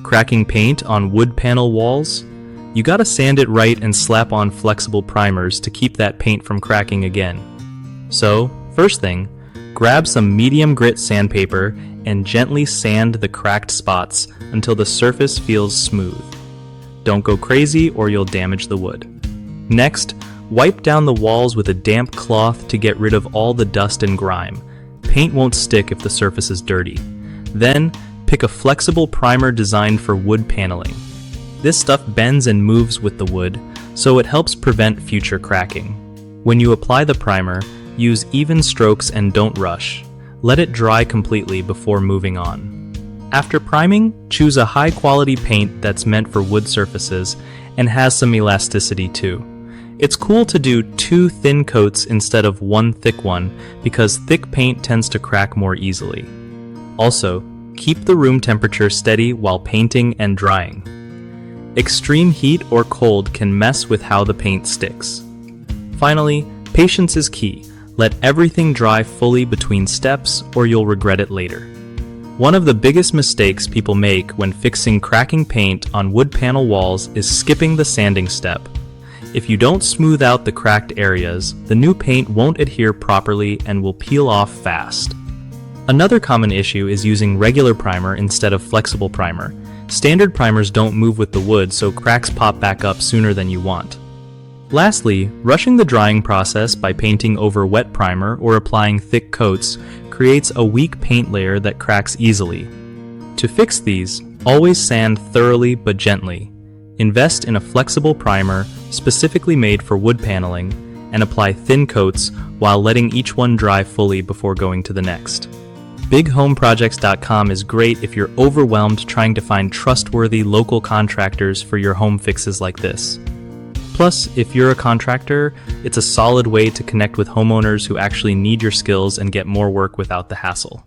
Cracking paint on wood panel walls? You gotta sand it right and slap on flexible primers to keep that paint from cracking again. So, first thing, grab some medium grit sandpaper and gently sand the cracked spots until the surface feels smooth. Don't go crazy or you'll damage the wood. Next, wipe down the walls with a damp cloth to get rid of all the dust and grime. Paint won't stick if the surface is dirty. Then, pick a flexible primer designed for wood paneling. This stuff bends and moves with the wood, so it helps prevent future cracking. When you apply the primer, use even strokes and don't rush. Let it dry completely before moving on. After priming, choose a high-quality paint that's meant for wood surfaces and has some elasticity too. It's cool to do 2 thin coats instead of 1 thick one because thick paint tends to crack more easily. Also, keep the room temperature steady while painting and drying. Extreme heat or cold can mess with how the paint sticks. Finally, patience is key. Let everything dry fully between steps or you'll regret it later. One of the biggest mistakes people make when fixing cracking paint on wood panel walls is skipping the sanding step. If you don't smooth out the cracked areas, the new paint won't adhere properly and will peel off fast. Another common issue is using regular primer instead of flexible primer. Standard primers don't move with the wood, so cracks pop back up sooner than you want. Lastly, rushing the drying process by painting over wet primer or applying thick coats creates a weak paint layer that cracks easily. To fix these, always sand thoroughly but gently. Invest in a flexible primer specifically made for wood paneling and apply thin coats while letting each one dry fully before going to the next. BigHomeProjects.com is great if you're overwhelmed trying to find trustworthy local contractors for your home fixes like this. Plus, if you're a contractor, it's a solid way to connect with homeowners who actually need your skills and get more work without the hassle.